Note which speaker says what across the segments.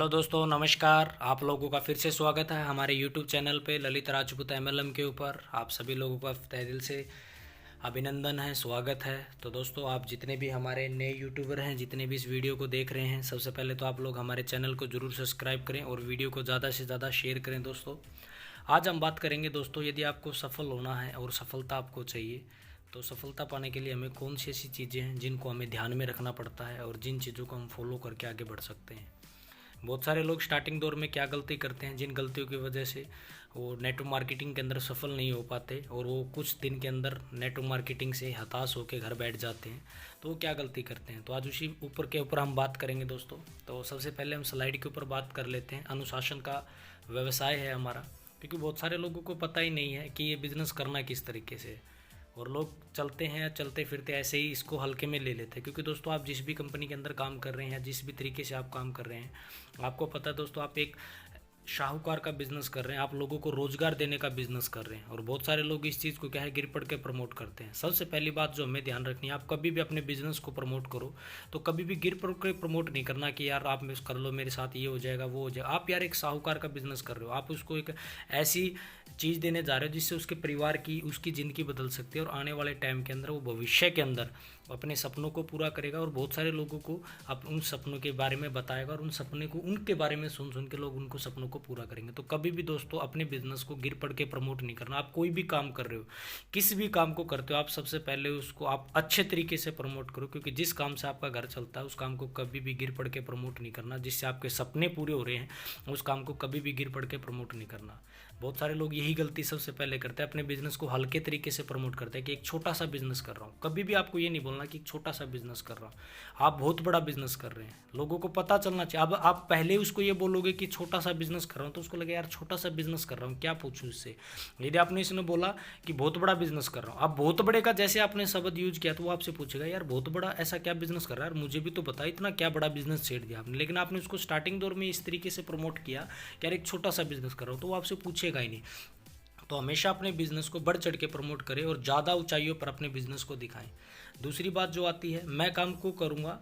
Speaker 1: Hello दोस्तों, नमस्कार। आप लोगों का फिर से स्वागत है हमारे यूट्यूब चैनल पे ललित राजपूत एमएलएम के ऊपर। आप सभी लोगों का तहे दिल से अभिनंदन है, स्वागत है। तो दोस्तों, आप जितने भी हमारे नए यूट्यूबर हैं, जितने भी इस वीडियो को देख रहे हैं, सबसे पहले तो आप लोग हमारे चैनल को ज़रूर सब्सक्राइब करें और वीडियो को ज़्यादा से ज़्यादा शेयर करें। दोस्तों, आज हम बात करेंगे दोस्तों, यदि आपको सफल होना है और सफलता आपको चाहिए, तो सफलता पाने के लिए हमें कौन सी ऐसी चीज़ें हैं जिनको हमें ध्यान में रखना पड़ता है और जिन चीज़ों को हम फॉलो करके आगे बढ़ सकते हैं। बहुत सारे लोग स्टार्टिंग दौर में क्या गलती करते हैं, जिन गलतियों की वजह से वो नेटवर्क मार्केटिंग के अंदर सफल नहीं हो पाते और वो कुछ दिन के अंदर नेटवर्क मार्केटिंग से हताश होकर घर बैठ जाते हैं। तो वो क्या गलती करते हैं, तो आज उसी ऊपर हम बात करेंगे दोस्तों। तो सबसे पहले हम स्लाइड के ऊपर बात कर लेते हैं। अनुशासन का व्यवसाय है हमारा, क्योंकि बहुत सारे लोगों को पता ही नहीं है कि ये बिज़नेस करना किस तरीके से है और लोग चलते हैं, चलते फिरते ऐसे ही इसको हल्के में ले लेते हैं। क्योंकि दोस्तों, आप जिस भी कंपनी के अंदर काम कर रहे हैं, जिस भी तरीके से आप काम कर रहे हैं, आपको पता है दोस्तों, आप एक शाहूकार का बिज़नेस कर रहे हैं, आप लोगों को रोज़गार देने का बिज़नेस कर रहे हैं। और बहुत सारे लोग इस चीज़ को क्या है, गिर पड़ के प्रमोट करते हैं। सबसे पहली बात जो हमें ध्यान रखनी है, आप कभी भी अपने बिज़नेस को प्रमोट करो तो कभी भी गिर पड़ के प्रमोट नहीं करना कि यार आप कर लो, मेरे साथ ये हो जाएगा, वो हो जाएगा। आप यार एक साहूकार का बिज़नेस कर रहे हो, आप उसको एक ऐसी चीज़ देने जा रहे हो जिससे उसके परिवार की, उसकी ज़िंदगी बदल सकती है और आने वाले टाइम के अंदर वो भविष्य के अंदर अपने सपनों को पूरा करेगा और बहुत सारे लोगों को आप उन सपनों के बारे में बताएगा और उन सपने को, उनके बारे में सुन सुन के लोग उनको सपनों को पूरा करेंगे। तो कभी भी दोस्तों, अपने बिजनेस को गिर पड़ के प्रमोट नहीं करना। आप कोई भी काम कर रहे हो, किसी भी काम को करते हो, आप सबसे पहले उसको आप अच्छे तरीके से प्रमोट करो, क्योंकि जिस काम से आपका घर चलता है उस काम को कभी भी गिर पड़ के प्रमोट नहीं करना। जिससे आपके सपने पूरे हो रहे हैं, उस काम को कभी भी गिर पड़ के प्रमोट नहीं करना। बहुत सारे लोग यही गलती सबसे पहले करते हैं, अपने बिजनेस को हल्के तरीके से प्रमोट करते हैं कि एक छोटा सा बिजनेस कर रहा हूँ। कभी भी आपको ये नहीं बोलना कि एक छोटा सा बिजनेस कर रहा हूँ, आप बहुत बड़ा बिजनेस कर रहे हैं। लोगों को पता चलना चाहिए। अब आप पहले उसको ये बोलोगे कि छोटा सा बिजनेस कर रहा हूँ, तो उसको लगे यार छोटा सा बिजनेस कर रहा हूँ, क्या पूछूं इससे। यदि आपने इसने बोला कि बहुत बड़ा बिजनेस कर रहा हूँ, अब बहुत बड़े का जैसे आपने शब्द यूज किया, तो वो आपसे पूछेगा यार बहुत बड़ा ऐसा क्या बिजनेस कर रहा है, मुझे भी तो पता, इतना क्या बड़ा बिजनेस छेड़ दिया आपने। लेकिन आपने उसको स्टार्टिंग दौर में इस तरीके से प्रमोट किया कि यार एक छोटा सा बिजनेस कर रहा हूँ, तो वो आपसे पूछेगा ही नहीं। तो हमेशा अपने बिजनेस को बढ़ चढ़ के प्रमोट करें और ज़्यादा ऊंचाइयों पर अपने बिजनेस को दिखाएं। दूसरी बात जो आती है, मैं काम को करूँगा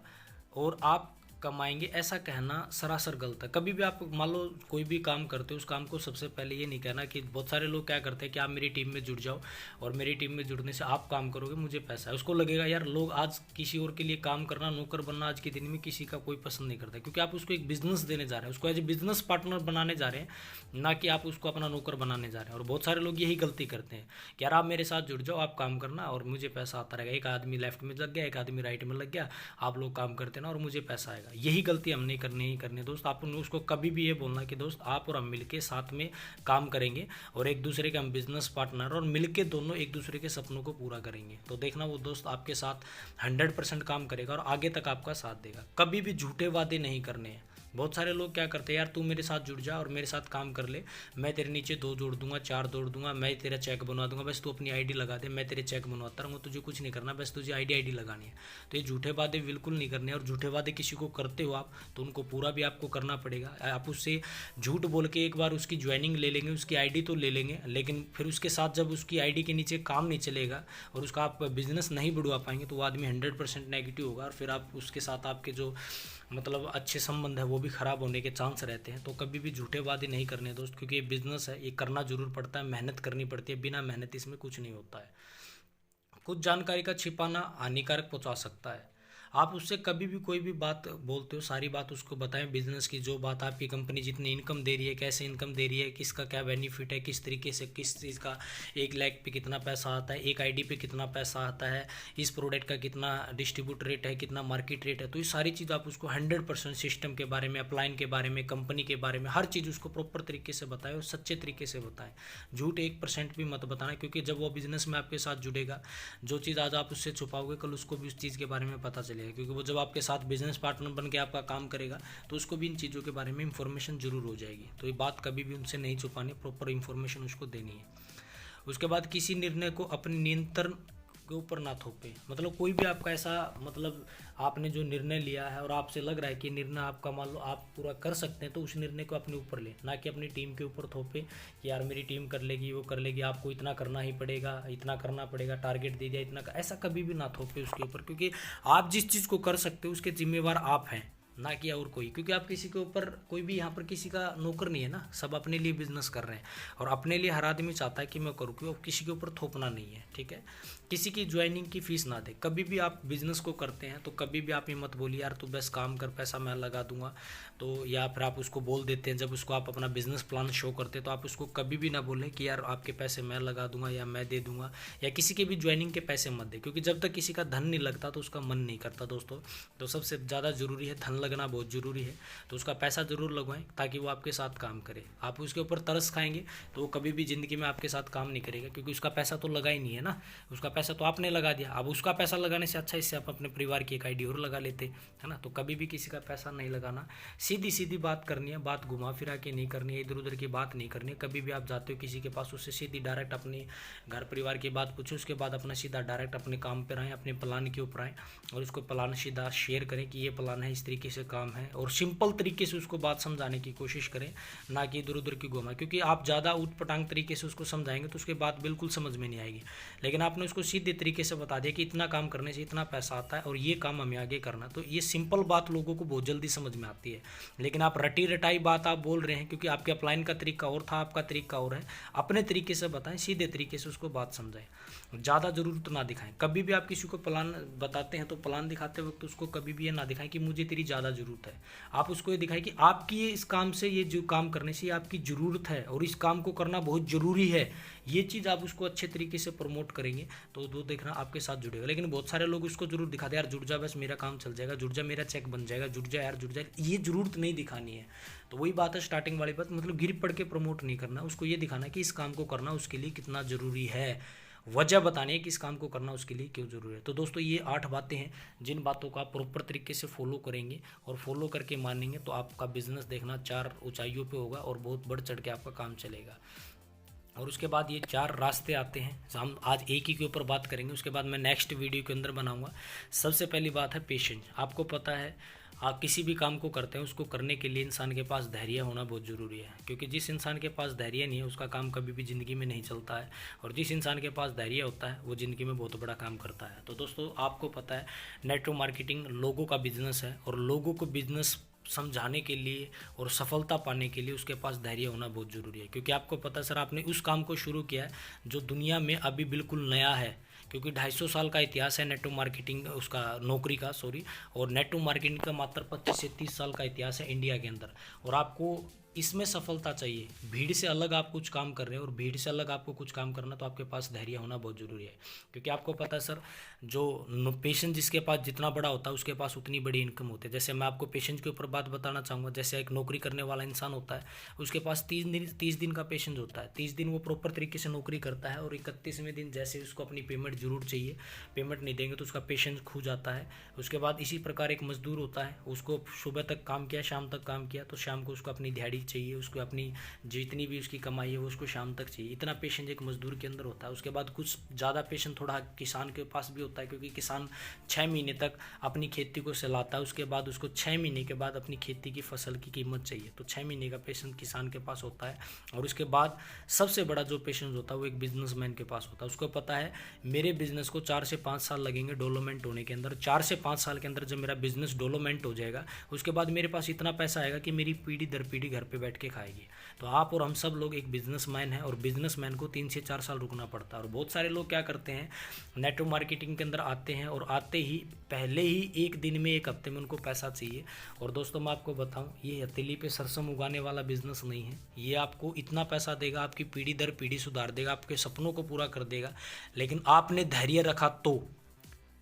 Speaker 1: और आप कमाएंगे, ऐसा कहना सरासर गलत है। कभी भी आप मान लो कोई भी काम करते हो, उस काम को सबसे पहले ये नहीं कहना कि बहुत सारे लोग क्या करते हैं कि आप मेरी टीम में जुड़ जाओ और मेरी टीम में जुड़ने से आप काम करोगे, मुझे पैसा है। उसको लगेगा यार लोग आज किसी और के लिए काम करना, नौकर बनना आज के दिन में किसी का कोई पसंद नहीं करता, क्योंकि आप उसको एक बिजनेस देने जा रहे हैं, उसको एज ए बिजनेस पार्टनर बनाने जा रहे हैं, ना कि आप उसको अपना नौकर बनाने जा रहे हैं। और बहुत सारे लोग यही गलती करते हैं कि यार आप मेरे साथ जुड़ जाओ, आप काम करना और मुझे पैसा आता रहेगा। एक आदमी लेफ्ट में लग गया, एक आदमी राइट में लग गया, आप लोग काम करते ना और मुझे पैसा आएगा। यही गलती हम नहीं करनी ही करनी दोस्त। आप उसको कभी भी ये बोलना कि दोस्त आप और हम मिलके साथ में काम करेंगे और एक दूसरे के हम बिजनेस पार्टनर और मिलके दोनों एक दूसरे के सपनों को पूरा करेंगे। तो देखना वो दोस्त आपके साथ 100% काम करेगा और आगे तक आपका साथ देगा। कभी भी झूठे वादे नहीं करने हैं। बहुत सारे लोग क्या करते हैं, यार तू मेरे साथ जुड़ जा और मेरे साथ काम कर ले, मैं तेरे नीचे 2 जोड़ दूंगा, 4 जोड़ दूंगा, मैं तेरा चेक बनवा दूंगा, बस तू अपनी आईडी लगा दे, मैं तेरे चेक बनवाता रहूँगा, तुझे कुछ नहीं करना, बस तुझे आईडी लगानी है। तो ये झूठे वादे बिल्कुल नहीं करने। और झूठे वादे किसी को करते हो आप, तो उनको पूरा भी आपको करना पड़ेगा। आप उससे झूठ बोल के एक बार उसकी ज्वाइनिंग ले लेंगे, उसकी आईडी तो ले लेंगे, लेकिन फिर उसके साथ जब उसकी आईडी के नीचे काम नहीं चलेगा और उसका आप बिजनेस नहीं बढ़वा पाएंगे, तो वो आदमी 100% नेगेटिव होगा और फिर आप उसके साथ आपके जो मतलब अच्छे संबंध है वो भी ख़राब होने के चांस रहते हैं। तो कभी भी झूठे वादे नहीं करने दोस्त, क्योंकि ये बिज़नेस है, ये करना जरूर पड़ता है, मेहनत करनी पड़ती है, बिना मेहनत इसमें कुछ नहीं होता है। कुछ जानकारी का छिपाना हानिकारक पहुंचा सकता है। आप उससे कभी भी कोई भी बात बोलते हो, सारी बात उसको बताएं। बिजनेस की जो बात, आपकी कंपनी जितनी इनकम दे रही है, कैसे इनकम दे रही है, किसका क्या बेनिफिट है, किस तरीके से किस चीज़ का 1 लाख पे कितना पैसा आता है, एक आईडी पे कितना पैसा आता है, इस प्रोडक्ट का कितना डिस्ट्रीब्यूट रेट है, कितना मार्केट रेट है। तो ये सारी चीज़ आप उसको 100% सिस्टम के बारे में, अपलाइन के बारे में, कंपनी के बारे में, हर चीज़ उसको प्रॉपर तरीके से बताएं और सच्चे तरीके से बताएं। झूठ 1% भी मत बताना, क्योंकि जब वो बिज़नेस में आपके साथ जुड़ेगा, जो चीज़ आज आप उससे छुपाओगे कल उसको भी उस चीज़ के बारे में पता चलेगा। क्योंकि वो जब आपके साथ बिजनेस पार्टनर बन के आपका काम करेगा, तो उसको भी इन चीज़ों के बारे में इंफॉर्मेशन जरूर हो जाएगी। तो ये बात कभी भी उनसे नहीं छुपानी, प्रॉपर इंफॉर्मेशन उसको देनी है। उसके बाद किसी निर्णय को अपने नियंत्रण के ऊपर ना थोपे। मतलब कोई भी आपका ऐसा, मतलब आपने जो निर्णय लिया है और आपसे लग रहा है कि निर्णय आपका मान लो आप पूरा कर सकते हैं, तो उस निर्णय को अपने ऊपर ले, ना कि अपनी टीम के ऊपर थोपे कि यार मेरी टीम कर लेगी, वो कर लेगी, आपको इतना करना ही पड़ेगा, इतना करना पड़ेगा, टारगेट दे दिया इतना। ऐसा कभी भी ना थोपे उसके ऊपर, क्योंकि आप जिस चीज़ को कर सकते हो उसके जिम्मेवार आप हैं। ना कि और कोई, क्योंकि आप किसी के ऊपर, कोई भी यहाँ पर किसी का नौकर नहीं है ना, सब अपने लिए बिजनेस कर रहे हैं और अपने लिए हर आदमी चाहता है कि मैं करूँ, क्यों किसी के ऊपर थोपना नहीं है, ठीक है। किसी की ज्वाइनिंग की फीस ना दे। कभी भी आप बिजनेस को करते हैं तो कभी भी आप ये मत बोलिए यार तू बस काम कर, पैसा मैं लगा दूंगा, तो या फिर आप उसको बोल देते हैं जब उसको आप अपना बिजनेस प्लान शो करते हैं तो आप उसको कभी भी ना बोलें कि यार आपके पैसे मैं लगा दूंगा या मैं दे दूंगा, या किसी के भी ज्वाइनिंग के पैसे मत दे, क्योंकि जब तक किसी का धन नहीं लगता तो उसका मन नहीं करता दोस्तों। तो सबसे ज़्यादा ज़रूरी है धन लगना, बहुत ज़रूरी है। तो उसका पैसा ज़रूर लगवाएं ताकि वो आपके साथ काम करे। आप उसके ऊपर तरस खाएंगे तो वो कभी भी ज़िंदगी में आपके साथ काम नहीं करेगा, क्योंकि उसका पैसा तो लगा ही नहीं है ना, उसका पैसा तो आपने लगा दिया। अब उसका पैसा लगाने से अच्छा इससे आप अपने परिवार की एक आईडी और लगा लेते, है ना। तो कभी भी किसी का पैसा नहीं लगाना, सीधी सीधी बात करनी है, बात घुमा फिरा के नहीं करनी है, इधर उधर की बात नहीं करनी है। कभी भी आप जाते हो किसी के पास, उससे सीधी डायरेक्ट अपने घर परिवार की बात पूछो, उसके बाद अपना सीधा डायरेक्ट अपने काम पर आएँ, अपने प्लान के ऊपर आएँ और उसको प्लान सीधा शेयर करें कि ये प्लान है, इस तरीके से काम है, और सिंपल तरीके से उसको बात समझाने की कोशिश करें, ना कि इधर उधर की घुमा। क्योंकि आप ज़्यादा ऊटपटांग तरीके से उसको समझाएंगे तो उसके बात बिल्कुल समझ में नहीं आएगी। लेकिन आपने उसको सीधे तरीके से बता दिया कि इतना काम करने से इतना पैसा आता है और ये काम हमें आगे करना, तो ये सिंपल बात लोगों को बहुत जल्दी समझ में आती है। लेकिन आप रटी रटाई बात आप बोल रहे हैं, क्योंकि आपके अपलाइन का तरीका और था, आपका तरीका और है। अपने तरीके से बताएं, सीधे तरीके से उसको बात समझाएं, ज़्यादा ज़रूरत ना दिखाएं। कभी भी आप किसी को प्लान बताते हैं तो प्लान दिखाते वक्त उसको कभी भी ये ना दिखाएं कि मुझे तेरी ज़्यादा ज़रूरत है। आप उसको ये दिखाएं कि आपकी ये इस काम से, ये जो काम करने से आपकी ज़रूरत है और इस काम को करना बहुत ज़रूरी है। ये चीज़ आप उसको अच्छे तरीके से प्रमोट करेंगे तो वो देखना आपके साथ जुड़ेगा। लेकिन बहुत सारे लोग उसको जरूर दिखाते हैं यार जुड़ जा, बस मेरा काम चल जाएगा, जुड़ जा मेरा चेक बन जाएगा, जुड़ जा यार जुड़ जा, ये ज़रूरत नहीं दिखानी है। तो वही बात है स्टार्टिंग वाली बात, मतलब गिर पड़ के प्रमोट नहीं करना, उसको ये दिखाना कि इस काम को करना उसके लिए कितना ज़रूरी है, वजह बतानी है कि इस काम को करना उसके लिए क्यों ज़रूरी है। तो दोस्तों ये 8 बातें हैं जिन बातों को आप प्रॉपर तरीके से फॉलो करेंगे और फॉलो करके मानेंगे तो आपका बिजनेस देखना 4 ऊंचाइयों पे होगा और बहुत बढ़ चढ़ के आपका काम चलेगा। और उसके बाद ये 4 रास्ते आते हैं, हम आज एक ही के ऊपर बात करेंगे, उसके बाद मैं नेक्स्ट वीडियो के अंदर बनाऊंगा। सबसे पहली बात है पेशेंस। आपको पता है आप किसी भी काम को करते हैं उसको करने के लिए इंसान के पास धैर्य होना बहुत ज़रूरी है, क्योंकि जिस इंसान के पास धैर्य नहीं है उसका काम कभी भी ज़िंदगी में नहीं चलता है, और जिस इंसान के पास धैर्य होता है वो ज़िंदगी में बहुत बड़ा काम करता है। तो दोस्तों आपको पता है नेटवर्क मार्केटिंग लोगों का बिजनेस है, और लोगों को बिजनेस समझाने के लिए और सफलता पाने के लिए उसके पास धैर्य होना बहुत ज़रूरी है। क्योंकि आपको पता है सर आपने उस काम को शुरू किया है जो दुनिया में अभी बिल्कुल नया है, क्योंकि 250 साल का इतिहास है नेटवर्क मार्केटिंग उसका नौकरी का और नेटवर्क मार्केटिंग का मात्र 25 से 30 साल का इतिहास है इंडिया के अंदर। और आपको इसमें सफलता चाहिए, भीड़ से अलग आप कुछ काम कर रहे हैं और भीड़ से अलग आपको कुछ काम करना, तो आपके पास धैर्य होना बहुत ज़रूरी है। क्योंकि आपको पता है सर जो पेशेंट जिसके पास जितना बड़ा होता है उसके पास उतनी बड़ी इनकम होती है। जैसे मैं आपको पेशेंट के ऊपर बात बताना चाहूँगा, जैसे एक नौकरी करने वाला इंसान होता है उसके पास 30 दिन का पेशेंस होता है। 30 दिन वो प्रॉपर तरीके से नौकरी करता है और 31वें दिन जैसे उसको अपनी पेमेंट जरूर चाहिए, पेमेंट नहीं देंगे तो उसका पेशेंस खो जाता है। उसके बाद इसी प्रकार एक मजदूर होता है, उसको सुबह तक काम किया, शाम तक काम किया, तो शाम को उसको अपनी दिहाड़ी चाहिए, उसको अपनी जितनी भी उसकी कमाई है वो उसको शाम तक चाहिए। इतना पेशेंस एक मजदूर के अंदर होता है। उसके बाद कुछ ज़्यादा पेशेंस थोड़ा किसान के पास भी होता है, क्योंकि किसान 6 महीने तक अपनी खेती को सहलाता है, उसके बाद उसको 6 महीने के बाद अपनी खेती की फसल की कीमत चाहिए। तो 6 महीने का पेशेंस किसान के पास होता है। और उसके बाद सबसे बड़ा जो पेशेंस होता है वो एक बिजनेसमैन के पास होता है। उसको पता है मेरे बिजनेस को 4 से 5 साल लगेंगे डेवलपमेंट होने के अंदर। 4 से 5 साल के अंदर जब मेरा बिजनेस डेवलपमेंट हो जाएगा उसके बाद मेरे पास इतना पैसा आएगा कि मेरी पीढ़ी दर पीढ़ी घर पे बैठ के खाएगी। तो आप और हम सब लोग एक बिजनेसमैन हैं, और बिजनेसमैन को 3 से 4 साल रुकना पड़ता है। और बहुत सारे लोग क्या करते हैं नेटवर्क मार्केटिंग के अंदर आते हैं और आते ही पहले ही एक दिन में एक हफ्ते में उनको पैसा चाहिए। और दोस्तों मैं आपको बताऊं ये हथेली पे सरसों उगाने वाला बिजनेस नहीं है। ये आपको इतना पैसा देगा, आपकी पीढ़ी दर पीढ़ी सुधार देगा, आपके सपनों को पूरा कर देगा, लेकिन आपने धैर्य रखा तो।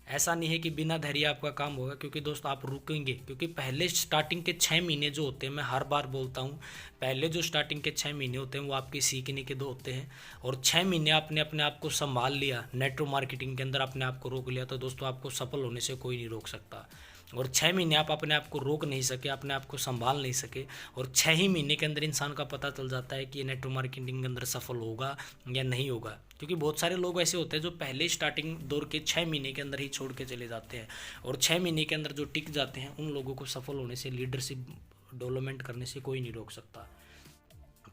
Speaker 1: ऐसा नहीं है कि बिना धैर्य आपका काम होगा, क्योंकि दोस्त आप रुकेंगे। क्योंकि पहले स्टार्टिंग के 6 महीने जो होते हैं, मैं हर बार बोलता हूँ, पहले जो स्टार्टिंग के 6 महीने होते हैं वो आपके सीखने के दो होते हैं। और 6 महीने आपने अपने आप को संभाल लिया, नेटवर्क मार्केटिंग के अंदर अपने आप को रोक लिया, तो दोस्तों आपको सफल होने से कोई नहीं रोक सकता। और 6 महीने आप अपने आप को रोक नहीं सके, अपने आप को संभाल नहीं सके, और 6 ही महीने के अंदर इंसान का पता चल जाता है कि ये नेटवर्क मार्केटिंग के अंदर सफल होगा या नहीं होगा। क्योंकि बहुत सारे लोग ऐसे होते हैं जो पहले स्टार्टिंग दौर के 6 महीने के अंदर ही छोड़ के चले जाते हैं, और 6 महीने के अंदर जो टिक जाते हैं उन लोगों को सफल होने से, लीडरशिप डेवलपमेंट करने से कोई नहीं रोक सकता।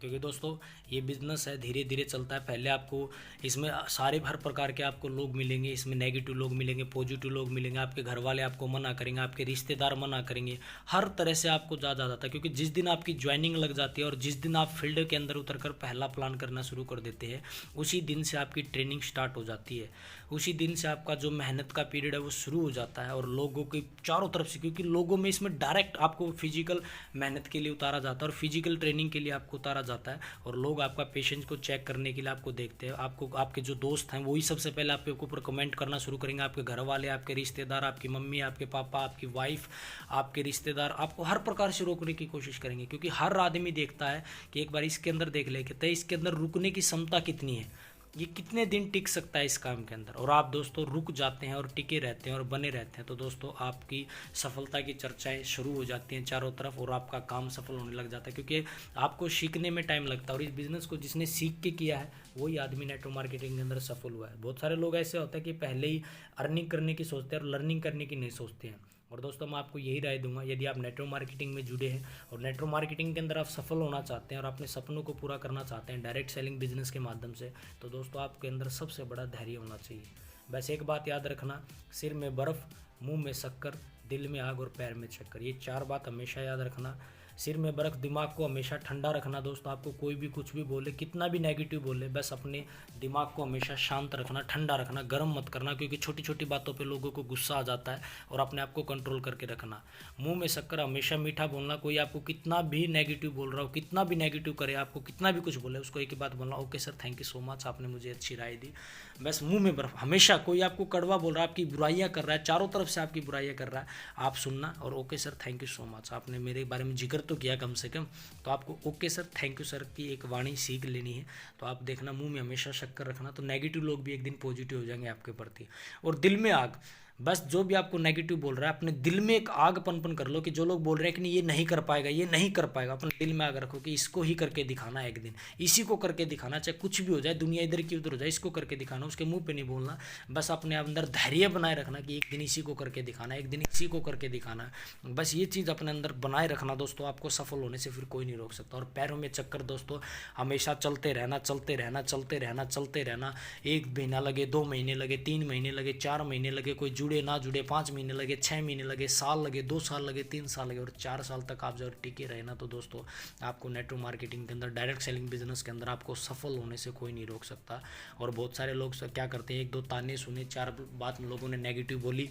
Speaker 1: क्योंकि दोस्तों ये बिज़नेस है, धीरे धीरे चलता है। पहले आपको इसमें सारे हर प्रकार के आपको लोग मिलेंगे, इसमें नेगेटिव लोग मिलेंगे, पॉजिटिव लोग मिलेंगे, आपके घर वाले आपको मना करेंगे, आपके रिश्तेदार मना करेंगे, हर तरह से आपको ज़्यादा जाता है। क्योंकि जिस दिन आपकी ज्वाइनिंग लग जाती है और जिस दिन आप फील्ड के अंदर उतरकर पहला प्लान करना शुरू कर देते हैं, उसी दिन से आपकी ट्रेनिंग स्टार्ट हो जाती है, उसी दिन से आपका जो मेहनत का पीरियड है वो शुरू हो जाता है। और लोगों के चारों तरफ से, क्योंकि लोगों में इसमें डायरेक्ट आपको फिजिकल मेहनत के लिए उतारा जाता है और फिजिकल ट्रेनिंग के लिए आपको उतारा जाता है, और लोग आपका पेशेंस को चेक करने के लिए आपको देखते हैं। आपको आपके जो दोस्त हैं वही सबसे पहले आपके ऊपर कमेंट करना शुरू करेंगे, आपके घर वाले, आपके रिश्तेदार, आपकी मम्मी, आपके पापा, आपकी वाइफ, आपके रिश्तेदार आपको हर प्रकार से रोकने की कोशिश करेंगे। क्योंकि हर आदमी देखता है कि एक बार इसके अंदर देख ले कि इसके अंदर रुकने की क्षमता कितनी है, ये कितने दिन टिक सकता है इस काम के अंदर। और आप दोस्तों रुक जाते हैं और टिके रहते हैं और बने रहते हैं, तो दोस्तों आपकी सफलता की चर्चाएं शुरू हो जाती हैं चारों तरफ और आपका काम सफल होने लग जाता है। क्योंकि आपको सीखने में टाइम लगता है, और इस बिज़नेस को जिसने सीख के किया है वही आदमी नेटवर्क मार्केटिंग के अंदर सफल हुआ है। बहुत सारे लोग ऐसे होते हैं कि पहले ही अर्निंग करने की सोचते हैं और लर्निंग करने की नहीं सोचते हैं। और दोस्तों मैं आपको यही राय दूंगा, यदि आप नेटवर्क मार्केटिंग में जुड़े हैं और नेटवर्क मार्केटिंग के अंदर आप सफल होना चाहते हैं और अपने सपनों को पूरा करना चाहते हैं डायरेक्ट सेलिंग बिजनेस के माध्यम से, तो दोस्तों आपके अंदर सबसे बड़ा धैर्य होना चाहिए। बस एक बात याद रखना, सिर में बर्फ़, मुंह में शक्कर, दिल में आग और पैर में चक्कर, ये 4 बात हमेशा याद रखना। सिर में बर्फ़, दिमाग को हमेशा ठंडा रखना। दोस्तों आपको कोई भी कुछ भी बोले, कितना भी नेगेटिव बोले, बस अपने दिमाग को हमेशा शांत रखना, ठंडा रखना, गर्म मत करना, क्योंकि छोटी छोटी बातों पे लोगों को गुस्सा आ जाता है, और अपने आप को कंट्रोल करके रखना। मुंह में शक्कर, हमेशा मीठा बोलना। कोई आपको कितना भी नेगेटिव बोल रहा हो, कितना भी नेगेटिव करे, आपको कितना भी कुछ बोले, उसको एक ही बात बोलना, okay sir, thank you so much, आपने मुझे अच्छी राय दी। बस मुंह में बर्फ़। हमेशा कोई आपको कड़वा बोल रहा है, आपकी बुराइयाँ कर रहा है, चारों तरफ से आपकी बुराइयाँ कर रहा है, आप सुनना और okay sir, thank you so much, आपने मेरे बारे में जिक्र तो किया कम से कम, तो आपको okay sir, thank you sir की एक वाणी सीख लेनी है। तो आप देखना, मुंह में हमेशा शक्कर रखना, तो नेगेटिव लोग भी एक दिन पॉजिटिव हो जाएंगे आपके प्रति। और दिल में आग, बस जो भी आपको नेगेटिव बोल रहा है, अपने दिल में एक आग पनपन कर लो कि जो लोग बोल रहे हैं कि नहीं ये नहीं कर पाएगा, ये नहीं कर पाएगा, अपने दिल में आग रखो कि इसको ही करके दिखाना है एक दिन, इसी को करके दिखाना, चाहे कुछ भी हो जाए, दुनिया इधर की उधर हो जाए, इसको करके दिखाना। उसके मुंह पे नहीं बोलना, बस अपने अंदर धैर्य बनाए रखना कि एक दिन इसी को करके दिखाना, एक दिन इसी को करके दिखाना। बस ये चीज़ अपने अंदर बनाए रखना दोस्तों, आपको सफल होने से फिर कोई नहीं रोक सकता। और पैरों में चक्कर दोस्तों, हमेशा चलते रहना, चलते रहना, चलते रहना, चलते रहना। 1 महीना लगे, 2 महीने लगे, 3 महीने लगे, 4 महीने लगे, कोई जुड़े ना जुड़े, 5 महीने लगे, 6 महीने लगे, साल लगे, 2 साल लगे, 3 साल लगे, और 4 साल तक आप जब टिके रहे ना, तो दोस्तों आपको नेटवर्क मार्केटिंग के अंदर, डायरेक्ट सेलिंग बिजनेस के अंदर आपको सफल होने से कोई नहीं रोक सकता। और बहुत सारे लोग क्या करते हैं, 1-2 ताने सुने, 4 बात लोगों ने नेगेटिव बोली,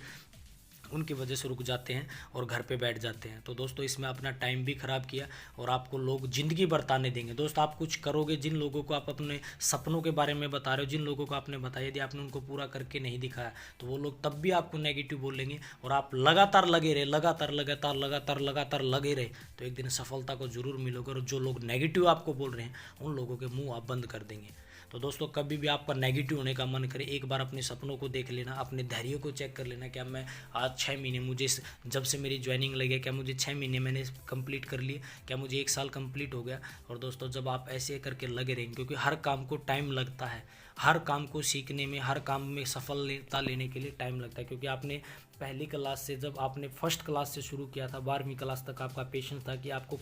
Speaker 1: उनकी वजह से रुक जाते हैं और घर पे बैठ जाते हैं। तो दोस्तों इसमें अपना टाइम भी ख़राब किया, और आपको लोग ज़िंदगी भर ताने देंगे। दोस्त आप कुछ करोगे, जिन लोगों को आप अपने सपनों के बारे में बता रहे हो, जिन लोगों को आपने बताया, यदि आपने उनको पूरा करके नहीं दिखाया, तो वो लोग तब भी आपको नेगेटिव बोलेंगे, और आप लगातार लगे रहे, लगातार लगातार लगातार लगातार लगे रहे, तो एक दिन सफलता को ज़रूर मिलोगे। और जो लोग नेगेटिव आपको बोल रहे हैं, उन लोगों के मुँह आप बंद कर देंगे। तो दोस्तों कभी भी आपका नेगेटिव होने का मन करे, एक बार अपने सपनों को देख लेना, अपने धैर्य को चेक कर लेना, क्या मैं आज 6 महीने, मुझे जब से मेरी ज्वाइनिंग लगी, क्या मुझे 6 महीने मैंने कंप्लीट कर लिए, क्या मुझे 1 साल कंप्लीट हो गया। और दोस्तों जब आप ऐसे करके लगे रहेंगे, क्योंकि हर काम को टाइम लगता है, हर काम को सीखने में, हर काम में सफलता लेने के लिए टाइम लगता है। क्योंकि आपने पहली क्लास से, जब आपने फर्स्ट क्लास से शुरू किया था, 12वीं क्लास तक आपका पेशेंस था कि आपको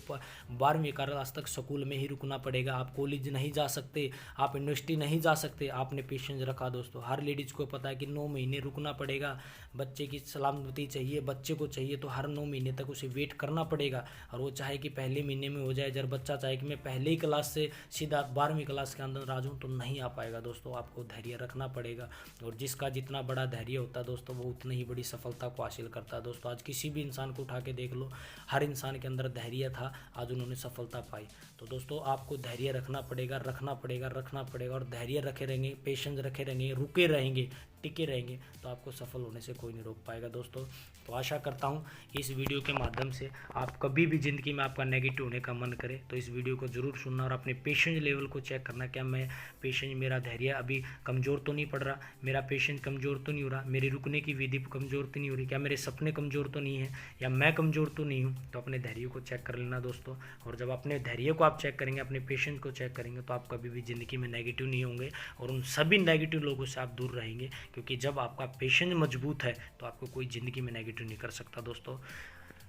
Speaker 1: 12वीं क्लास तक स्कूल में ही रुकना पड़ेगा, आप कॉलेज नहीं जा सकते, आप यूनिवर्सिटी नहीं जा सकते, आपने पेशेंस रखा। दोस्तों हर लेडीज़ को पता है कि 9 महीने रुकना पड़ेगा, बच्चे की सलामती चाहिए, बच्चे को चाहिए, तो हर 9 महीने तक उसे वेट करना पड़ेगा। और वो चाहे कि पहले महीने में हो जाए, जब बच्चा चाहे कि मैं पहले ही क्लास से सीधा 12वीं क्लास के अंदर आ जाऊँ, तो नहीं आ पाएगा। दोस्तों आपको धैर्य रखना पड़ेगा, और जिसका जितना बड़ा धैर्य होता है दोस्तों, वो उतनी ही बड़ी सफलता को हासिल करता है। दोस्तों आज किसी भी इंसान को उठा के देख लो, हर इंसान के अंदर धैर्य था, आज उन्होंने सफलता पाई। तो दोस्तों आपको धैर्य रखना पड़ेगा, रखना पड़ेगा, रखना पड़ेगा, और धैर्य रखे रहेंगे, पेशेंस रखे रहेंगे, रुके रहेंगे, टिके रहेंगे, तो आपको सफल होने से कोई नहीं रोक पाएगा। दोस्तों तो आशा करता हूँ इस वीडियो के माध्यम से आप कभी भी ज़िंदगी में आपका नेगेटिव होने का मन करे तो इस वीडियो को ज़रूर सुनना, और अपने पेशेंस लेवल को चेक करना, क्या मैं पेशेंस, मेरा धैर्य अभी कमज़ोर तो नहीं पड़ रहा, मेरा पेशेंस कमज़ोर तो नहीं हो रहा, मेरी रुकने की विधि कमज़ोर तो नहीं हो रही, क्या मेरे सपने कमज़ोर तो नहीं है, या मैं कमज़ोर तो नहीं हूँ। तो अपने धैर्य को चेक कर लेना दोस्तों, और जब अपने धैर्य को आप चेक करेंगे, अपने पेशेंस को चेक करेंगे, तो आप कभी भी ज़िंदगी में नेगेटिव नहीं होंगे, और उन सभी नेगेटिव लोगों से आप दूर रहेंगे। क्योंकि जब आपका पेशेंस मजबूत है तो आपको कोई ज़िंदगी में नेगेटिव नहीं कर सकता। दोस्तों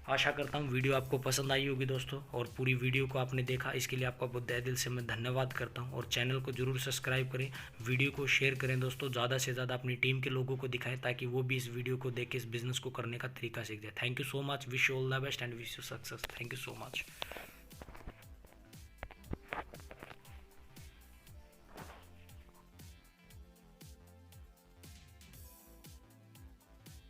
Speaker 1: आशा करता हूँ वीडियो आपको पसंद आई होगी दोस्तों, और पूरी वीडियो को आपने देखा, इसके लिए आपका बहुत तहे दिल से मैं धन्यवाद करता हूँ। और चैनल को जरूर सब्सक्राइब करें, वीडियो को शेयर करें दोस्तों, ज़्यादा से ज़्यादा अपनी टीम के लोगों को दिखाएं ताकि वो भी इस वीडियो को देख के इस बिज़नेस को करने का तरीका सीख जाए। Thank you so much, wish you all the best and wish you success. Thank you so much.